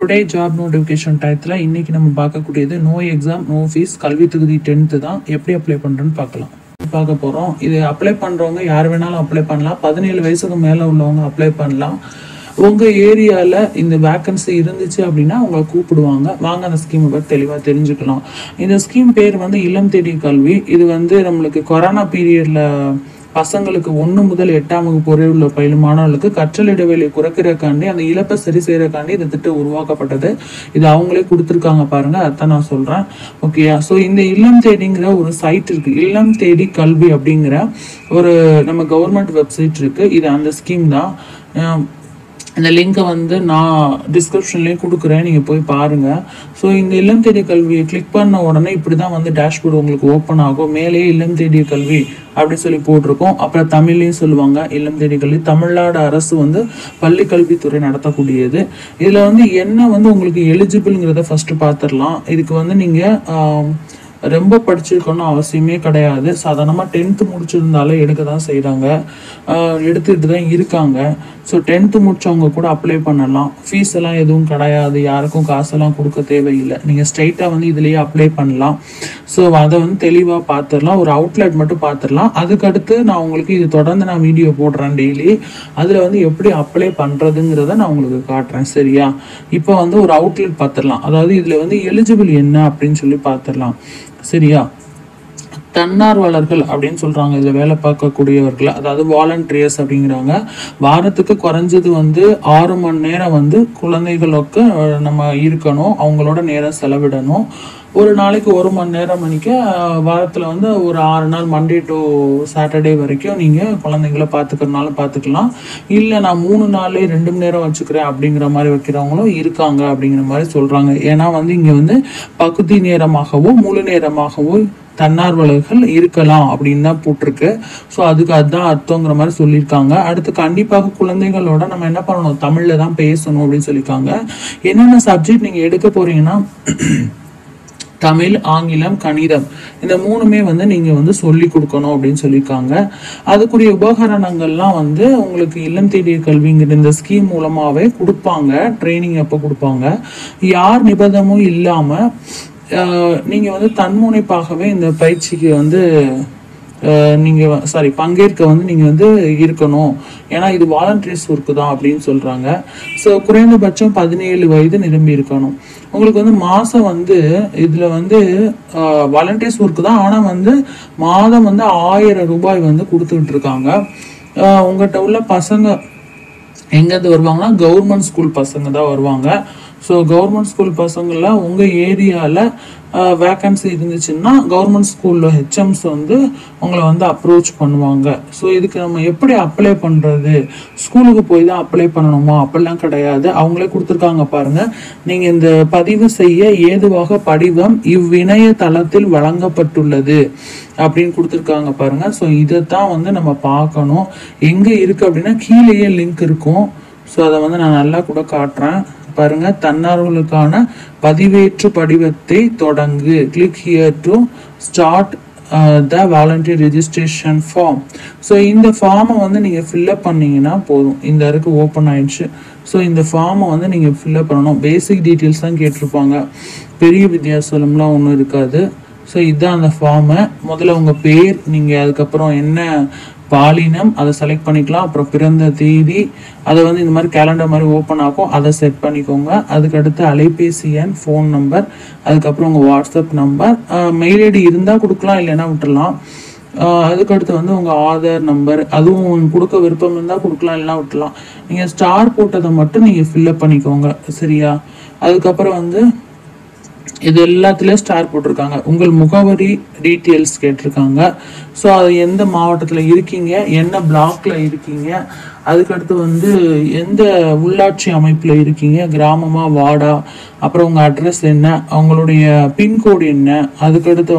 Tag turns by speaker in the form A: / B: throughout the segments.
A: Today job notification டயத்தில் இன்றைக்கி நம்ம பார்க்கக்கூடியது நோ எக்ஸாம் நோ ஃபீஸ் கல்வி தொகுதி 10th தான். எப்படி அப்ளை பண்ணுறேன்னு பார்க்க போகிறோம். இது அப்ளை பண்ணுறவங்க யார் வேணாலும் அப்ளை பண்ணலாம். 17 வயசுக்கு மேலே உள்ளவங்க அப்ளை பண்ணலாம். உங்கள் ஏரியாவில் இந்த வேக்கன்சி இருந்துச்சு அப்படின்னா உங்களை கூப்பிடுவாங்க. வாங்க அந்த ஸ்கீமை பற்றி தெளிவாக தெரிஞ்சுக்கலாம். இந்த ஸ்கீம் பேர் இல்லம் தேடி கல்வி. இது நம்மளுக்கு கொரோனா பீரியடில் பசங்களுக்கு 1 முதல் 8ஆம் வகுப்பு வரை உள்ள பயிலும் மாணவர்களுக்கு கற்றல் இடைவெளியை குறைக்கிறக்காண்டி அந்த இழப்பை சரி செய்யறக்காண்டி இந்த திட்டம் உருவாக்கப்பட்டது. இது அவங்களே கொடுத்துருக்காங்க பாருங்க, அதான் நான் சொல்றேன். ஓகேயா? ஸோ இந்த இல்லம் தேடிங்கிற ஒரு சைட் இருக்கு. இல்லம் தேடி கல்வி அப்படிங்கிற ஒரு நம்ம கவர்மெண்ட் வெப்சைட் இருக்கு. இது அந்த ஸ்கீம் தான். இந்த லிங்கை நான் டிஸ்கிரிப்ஷன்லேயும் கொடுக்குறேன், நீங்கள் போய் பாருங்கள். ஸோ இந்த இல்லம் தேடிய கல்வியை கிளிக் பண்ண உடனே இப்படி தான் டேஷ்போர்டு உங்களுக்கு ஓப்பன் ஆகும். மேலேயே இல்லம் தேடிய கல்வி அப்படின்னு சொல்லி போட்டிருக்கோம். அப்புறம் தமிழ்லையும் சொல்லுவாங்க இல்லம் தேடிய கல்வி. தமிழ்நாடு அரசு பள்ளி கல்வித்துறை நடத்தக்கூடியது. இதில் என்ன உங்களுக்கு எலிஜிபிள்ங்கிறத ஃபஸ்ட்டு பார்த்துடலாம். இதுக்கு நீங்கள் ரொம்ப படிச்சிருக்கணும் அவசியமே கிடையாது. சாதாரணமாக 10th முடிச்சிருந்தாலே எடுக்க தான் செய்கிறாங்க, எடுத்துகிட்டு தான் இருக்காங்க. ஸோ 10th முடிச்சவங்க கூட அப்ளை பண்ணலாம். ஃபீஸ் எல்லாம் எதுவும் கிடையாது, யாருக்கும் காசெல்லாம் கொடுக்க தேவையில்லை. நீங்கள் ஸ்ட்ரைட்டாக இதுலேயே அப்ளை பண்ணலாம். ஸோ அதை தெளிவாக பார்த்துடலாம். ஒரு அவுட்லெட் மட்டும் பார்த்துடலாம். அதுக்கடுத்து நான் உங்களுக்கு இது தொடர்ந்து நான் வீடியோ போடுறேன் டெய்லி. அதில் எப்படி அப்ளை பண்ணுறதுங்கிறத நான் உங்களுக்கு காட்டுறேன். சரியா? இப்போ ஒரு அவுட்லெட் பார்த்துடலாம். அதாவது இதில் எலிஜிபிள் என்ன அப்படின்னு சொல்லி பார்த்துடலாம். சரியா? தன்னார்வலர்கள் அப்படின்னு சொல்றாங்க. இதுல வேலை பார்க்கக்கூடியவர்கள், அதாவது வாலண்டியர்ஸ் அப்படிங்கிறாங்க. வாரத்துக்கு குறைஞ்சது 6 மணி நேரம் குழந்தைகளுக்கு நம்ம இருக்கணும், அவங்களோட நேரம் செலவிடணும். ஒரு நாளைக்கு 1 மணி நேரம் வாரத்தில் ஒரு 6 நாள் மண்டே டு சாட்டர்டே வரைக்கும் நீங்கள் குழந்தைங்களை பார்த்துக்கிறனாலும் பார்த்துக்கலாம். இல்லை நான் 3 நாள் 2 மணி நேரம் வச்சுக்கிறேன் அப்படிங்கிற மாதிரி வைக்கிறவங்களும் இருக்காங்க அப்படிங்கிற மாதிரி சொல்கிறாங்க. ஏன்னா இங்கே பகுதி நேரமாகவோ முழு நேரமாகவோ தன்னார்வலர்கள் இருக்கலாம் அப்படின்னு தான் போட்டிருக்கு. ஸோ அதுதான் அர்த்தங்கிற மாதிரி சொல்லியிருக்காங்க. அடுத்து கண்டிப்பாக குழந்தைகளோட நம்ம என்ன பண்ணணும், தமிழில் தான் பேசணும் அப்படின்னு சொல்லியிருக்காங்க. என்னென்ன சப்ஜெக்ட் நீங்கள் எடுக்க போறீங்கன்னா தமிழ், ஆங்கிலம், கணிதம் இந்த 3மே நீங்க சொல்லி கொடுக்கணும் அப்படின்னு சொல்லியிருக்காங்க. அதுக்குரிய உபகரணங்கள்லாம் உங்களுக்கு இல்லம் தேடிய கல்விங்கிற இந்த ஸ்கீம் மூலமாவே கொடுப்பாங்க. ட்ரைனிங் அப்போ கொடுப்பாங்க. யார் நிபந்தமும் இல்லாம நீங்க தன்முனைப்பாகவே இந்த பயிற்சிக்கு நீங்க பங்கேற்க நீங்க இருக்கணும். ஏன்னா இது வாலண்டியர்ஸ் ஒர்க்கு தான் அப்படின்னு சொல்றாங்க. ஸோ குறைந்தபட்சம் 17 வயது நிரம்பி இருக்கணும். உங்களுக்கு மாசம் இதுல வாலண்டியர்ஸ் ஒர்க்கு தான். ஆனா மாதம் 1000 ரூபாய் கொடுத்துக்கிட்டு இருக்காங்க. உங்கள்கிட்ட உள்ள பசங்க எங்கேருந்து வருவாங்கன்னா கவர்மெண்ட் ஸ்கூல் பசங்க தான் வருவாங்க. ஸோ கவர்மெண்ட் ஸ்கூல் பசங்கள உங்கள் ஏரியாவில் வேக்கன்சி இருந்துச்சுன்னா கவர்மெண்ட் ஸ்கூலில் ஹெச்எம்ஸ் உங்களை அப்ரோச் பண்ணுவாங்க. ஸோ இதுக்கு நம்ம எப்படி அப்ளை பண்ணுறது, ஸ்கூலுக்கு போய் தான் அப்ளை பண்ணணுமா? அப்படிலாம் கிடையாது. அவங்களே கொடுத்துருக்காங்க பாருங்கள். நீங்கள் இந்த பதிவு செய்ய ஏதுவாக படிவம் இவ்விணையதளத்தில் வழங்கப்பட்டுள்ளது அப்படின்னு கொடுத்துருக்காங்க பாருங்க. ஸோ இதைத்தான் நம்ம பார்க்கணும். எங்கே இருக்குது அப்படின்னா கீழேயே லிங்க் இருக்கும். ஸோ அதை நான் நல்லா கூட காட்டுறேன் பாருங்க. தன்னார்வலுக்கான பதிவேற்று படிவத்தை தொடங்கு. Click here to start the volunteer registration form. So இந்த ஃபார்மை நீங்கள் ஃபில்அப் பண்ணீங்கன்னா போதும். இந்த இருக்கு ஓப்பன் ஆயிடுச்சு. ஸோ இந்த ஃபார்மை நீங்கள் ஃபில்அப் பண்ணணும். பேசிக் டீட்டெயில்ஸ் தான் கேட்டிருப்பாங்க, பெரிய வித்தியாசம்லாம் ஒன்றும் இருக்காது. ஸோ இதுதான் அந்த ஃபார்மு. முதல்ல உங்கள் பேர், நீங்கள் அதுக்கப்புறம் என்ன பாலினம் அதை செலக்ட் பண்ணிக்கலாம். அப்புறம் பிறந்த தேதி அதை இந்த மாதிரி கேலண்டர் மாதிரி ஓப்பன் ஆகும், அதை செட் பண்ணிக்கோங்க. அதுக்கடுத்து அலைபேசி எண், ஃபோன் நம்பர், அதுக்கப்புறம் உங்கள் வாட்ஸ்அப் நம்பர், மெயில் ஐடி இருந்தால் கொடுக்கலாம், இல்லைன்னா விட்டுடலாம். அதுக்கடுத்து உங்கள் ஆதார் நம்பர், அதுவும் கொடுக்க விருப்பம் இருந்தால் கொடுக்கலாம், இல்லைன்னா விட்டுலாம். நீங்கள் ஸ்டார் போட்டதை மட்டும் நீங்கள் ஃபில்அப் பண்ணிக்கோங்க. சரியா? அதுக்கப்புறம் இது எல்லாத்துலேயும் ஸ்டார் போட்டிருக்காங்க. உங்கள் முகவரி டீட்டெயில்ஸ் கேட்டிருக்காங்க. ஸோ அது எந்த மாவட்டத்தில் இருக்கீங்க, என்ன பிளாக்ல இருக்கீங்க, அதுக்கடுத்து எந்த உள்ளாட்சி அமைப்பில் இருக்கீங்க, கிராமமா வார்டா, அப்புறம் உங்கள் அட்ரஸ் என்ன, அவங்களுடைய பின்கோடு என்ன, அதுக்கடுத்து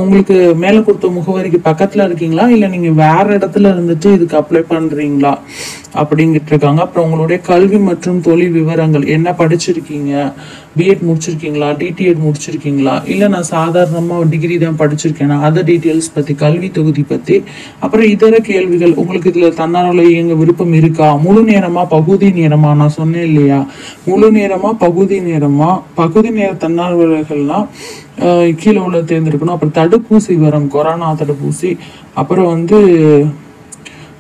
A: உங்களுக்கு மேலே கொடுத்த முகவரிக்கு பக்கத்தில் இருக்கீங்களா, இல்லை நீங்கள் வேற இடத்துல இருந்துட்டு இதுக்கு அப்ளை பண்ணுறீங்களா அப்படிங்கிட்டு இருக்காங்க. அப்புறம் உங்களுடைய கல்வி மற்றும் தொழில் விவரங்கள், என்ன படிச்சிருக்கீங்க, பிஎட் முடிச்சிருக்கீங்களா, டிடிஎட் முடிச்சிருக்கீங்களா, இல்லை நான் சாதாரணமாக டிகிரி தான் படிச்சிருக்கேன்னா, அதர் டீட்டெயில்ஸ் பற்றி, கல்வி தொகுதி பற்றி, அப்புறம் இதர கேள்விகள். உங்களுக்கு இதில் தன்னார்வல எங்க விருப்பம் இருக்கா, முழு நேரமா பகுதி நேரமா, நான் சொன்னேன் இல்லையா, முழு நேரமா பகுதி நேரமா. பகுதி நேர தன்னார்வலர்கள்லாம் கீழே உள்ள தேர்ந்தெடுக்கணும். அப்புறம் தடுப்பூசி வரும், கொரோனா தடுப்பூசி. அப்புறம் வந்து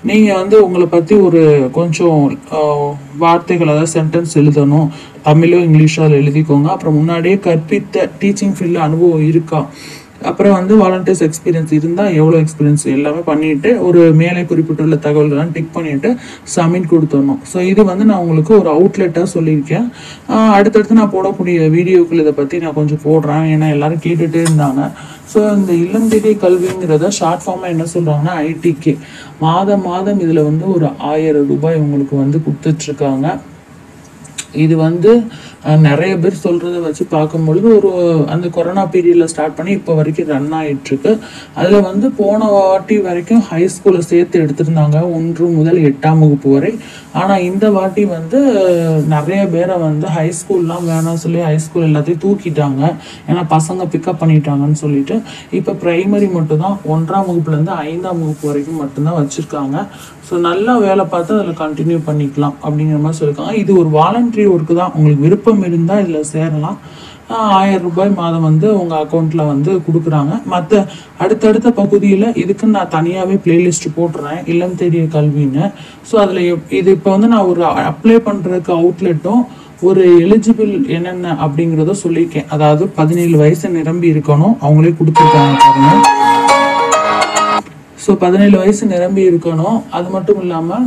A: நீங்க வந்து உங்களை பத்தி ஒரு கொஞ்சம் வார்த்தைகள், அதாவது சென்டென்ஸ் எழுதணும். தமிழோ இங்கிலீஷோ அதில் எழுதிக்கோங்க. அப்புறம் முன்னாடியே கற்பித்த டீச்சிங் ஃபீல்டில் அனுபவம் இருக்கா, அப்புறம் வந்து வாலண்டியர்ஸ் எக்ஸ்பீரியன்ஸ் இருந்தால் எவ்வளோ எக்ஸ்பீரியன்ஸ் எல்லாமே பண்ணிட்டு ஒரு மேலே குறிப்பிட்டுள்ள தகவல்கள்லாம் டிக் பண்ணிட்டு சப்மிட் கொடுத்துடணும். ஸோ இது வந்து நான் உங்களுக்கு ஒரு அவுட்லெட்டாக சொல்லியிருக்கேன். அடுத்தடுத்து நான் போடக்கூடிய வீடியோக்கள் இதை பற்றி நான் கொஞ்சம் போடுறேன், ஏன்னா எல்லாரும் கேட்டுகிட்டே இருந்தாங்க. ஸோ இந்த இல்லம் தேடி கல்விங்கிறத ஷார்ட் ஃபார்மாக என்ன சொல்கிறாங்கன்னா ஐடிகே. மாதம் இதில் வந்து ஒரு 1000 ரூபாய் உங்களுக்கு வந்து கொடுத்துட்ருக்காங்க. இது வந்து நிறைய பேர் சொல்கிறத வச்சு பார்க்கும்பொழுது ஒரு அந்த கொரோனா பீரியடில் ஸ்டார்ட் பண்ணி இப்போ வரைக்கும் ரன் ஆகிட்டுருக்கு. அதில் வந்து போன வாட்டி வரைக்கும் ஹை ஸ்கூலில் சேர்த்து எடுத்திருந்தாங்க 1 முதல் 8ஆம் வகுப்பு வரை. ஆனால் இந்த வாட்டி வந்து நிறைய பேரை வந்து ஹை ஸ்கூல்லாம் வேணாம் சொல்லி ஹை ஸ்கூல் எல்லாத்தையும் தூக்கிட்டாங்க, ஏன்னா பசங்க பிக்கப் பண்ணிட்டாங்கன்னு சொல்லிட்டு. இப்போ ப்ரைமரி மட்டும் தான் 1ஆம் வகுப்புலேருந்து 5ஆம் வகுப்பு வரைக்கும் மட்டும்தான் வச்சுருக்காங்க. ஸோ நல்லா வேலை பார்த்து அதில் கண்டினியூ பண்ணிக்கலாம் அப்படிங்கிற மாதிரி சொல்லியிருக்காங்க. இது ஒரு வாலண்டரி ஒர்க்கு தான், உங்களுக்கு விருப்பம் இருந்தால் இதில் சேரலாம். 1000 ரூபாய் மாதம் வந்து உங்கள் அக்கௌண்ட்டில் வந்து கொடுக்குறாங்க. மற்ற அடுத்தடுத்த பகுதியில் இதுக்கு நான் தனியாகவே பிளேலிஸ்ட் போட்டுறேன், இல்லம் தேடிய கல்வின்னு. ஸோ அதில் இது இப்போ வந்து நான் ஒரு அப்ளை பண்ணுறதுக்கு அவுட்லெட்டும் ஒரு எலிஜிபிள் என்னென்ன அப்படிங்கிறத சொல்லியிருக்கேன். அதாவது 17 வயசு நிரம்பி இருக்கணும், அவங்களே கொடுத்துருக்காங்க பாருங்க. ஸோ 17 வயசு நிரம்பி இருக்கணும். அது மட்டும் இல்லாமல்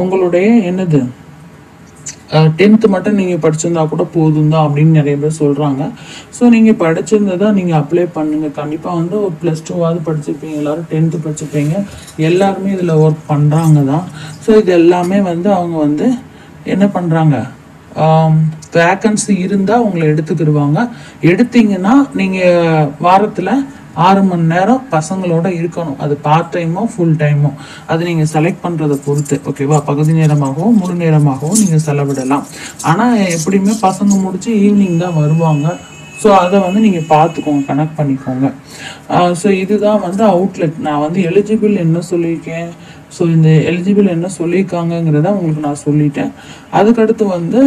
A: உங்களுடைய என்னது 10th மட்டும் நீங்கள் படிச்சிருந்தா கூட போதும் தான் அப்படின்னு நிறைய பேர் சொல்கிறாங்க. ஸோ நீங்கள் படிச்சிருந்ததா நீங்கள் அப்ளை பண்ணுங்கள். கண்டிப்பாக வந்து ஒரு +2வாவது படிச்சிருப்பீங்க, எல்லோரும் 10th படிச்சிருப்பீங்க, எல்லாருமே இதில் ஒர்க் பண்ணுறாங்க தான். ஸோ இது எல்லாமே வந்து அவங்க வந்து என்ன பண்ணுறாங்க, வேக்கன்சி இருந்தால் உங்களை எடுத்துக்கிடுவாங்க. எடுத்தீங்கன்னா நீங்கள் வாரத்தில் 6 மணி நேரம் பசங்களோட இருக்கணும். அது பார்ட் டைமோ ஃபுல் டைமோ அது நீங்கள் செலக்ட் பண்ணுறதை பொறுத்து, ஓகேவா. பகுதி நேரமாகவும் முழு நேரமாகவும் நீங்கள் செலவிடலாம். ஆனால் எப்படியுமே பசங்க முடிச்சு ஈவினிங் தான் வருவாங்க. ஸோ அதை வந்து நீங்கள் பார்த்துக்கோங்க, கனெக்ட் பண்ணிக்கோங்க. ஸோ இதுதான் வந்து அவுட்லெட். நான் வந்து எலிஜிபிள் என்ன சொல்லியிருக்கேன், ஸோ இந்த எலிஜிபிள் என்ன சொல்லியிருக்காங்கங்கிறத உங்களுக்கு நான் சொல்லிட்டேன். அதுக்கடுத்து வந்து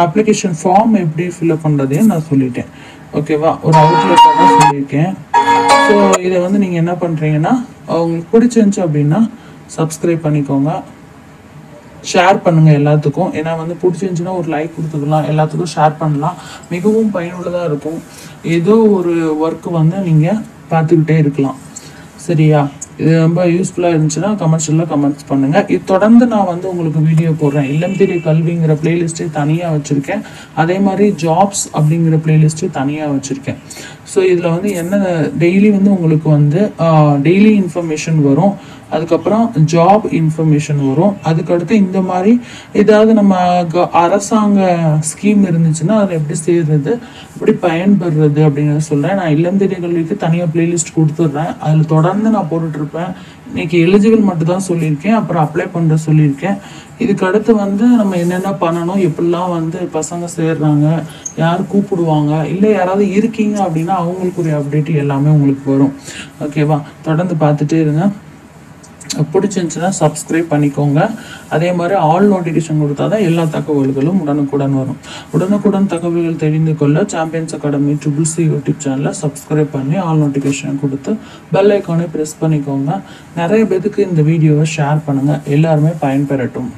A: அப்ளிகேஷன் ஃபார்ம் எப்படி ஃபில்அப் பண்ணுறதையும் நான் சொல்லிட்டேன், ஓகேவா. ஒரு அவுட்லெட்டாக தான் சொல்லியிருக்கேன். ஸோ இதை வந்து நீங்கள் என்ன பண்ணுறீங்கன்னா, உங்களுக்கு பிடிச்சிருந்துச்சு அப்படின்னா சப்ஸ்கிரைப் பண்ணிக்கோங்க, ஷேர் பண்ணுங்கள் எல்லாத்துக்கும். ஏன்னா வந்து பிடிச்சிருந்துச்சுன்னா ஒரு லைக் கொடுத்துக்கலாம், எல்லாத்துக்கும் ஷேர் பண்ணலாம், மிகவும் பயனுள்ளதாக இருக்கும். ஏதோ ஒரு ஒர்க்கு வந்து நீங்கள் பார்த்துக்கிட்டே இருக்கலாம், சரியா. இது ரொம்ப யூஸ்ஃபுல்லாக இருந்துச்சுன்னா கமெண்ட்ஸ் பண்ணுங்கள். இது தொடர்ந்து நான் வந்து உங்களுக்கு வீடியோ போடுறேன். இல்லம் தேடிய கல்விங்கிற பிளேலிஸ்ட்டே தனியாக வச்சுருக்கேன், அதே மாதிரி ஜாப்ஸ் அப்படிங்கிற பிளேலிஸ்ட்டே தனியாக வச்சுருக்கேன். ஸோ இதில் வந்து என்ன டெய்லி வந்து உங்களுக்கு வந்து டெய்லி இன்ஃபர்மேஷன் வரும், அதுக்கப்புறம் ஜாப் இன்ஃபர்மேஷன் வரும், அதுக்கடுத்து இந்த மாதிரி ஏதாவது நம்ம அரசாங்க ஸ்கீம் இருந்துச்சுன்னா அதில் எப்படி செய்கிறது, எப்படி பயன்படுறது அப்படிங்கிறத சொல்கிறேன். நான் இல்லம் தேடிய கல்விக்கு தனியாக பிளேலிஸ்ட் கொடுத்துட்றேன், அதில் தொடர்ந்து நான் போட்டுட்ருப்பேன். இன்றைக்கி எலிஜிபிள் மட்டும் தான் சொல்லியிருக்கேன், அப்புறம் அப்ளை பண்ணுற சொல்லியிருக்கேன். இதுக்கு அடுத்து வந்து நம்ம என்னென்ன பண்ணணும், எப்படிலாம் வந்து பசங்க சேர்றாங்க, யார் கூப்பிடுவாங்க, இல்லை யாராவது இருக்கீங்க அப்படின்னா அவங்களுக்குரிய அப்டேட் எல்லாமே உங்களுக்கு வரும், ஓகேவா. தொடர்ந்து பார்த்துட்டே இருங்க. பிடிச்சிருந்துச்சுன்னா சப்ஸ்கிரைப் பண்ணிக்கோங்க. அதே மாதிரி ஆல் நோட்டிஃபிகேஷன் கொடுத்தா தான் எல்லா தகவல்களும் உடனுக்குடன் வரும். உடனுக்குடன் தகவல்கள் தெரிந்து கொள்ள சாம்பியன்ஸ் அகாடமி CCC யூடியூப் சேனலை சப்ஸ்கிரைப் பண்ணி ஆல் நோட்டிஃபிகேஷன் கொடுத்து பெல் ஐக்கானை ப்ரெஸ் பண்ணிக்கோங்க. நிறைய பேருக்கு இந்த வீடியோவை ஷேர் பண்ணுங்கள், எல்லாருமே பயன்பெறட்டும்.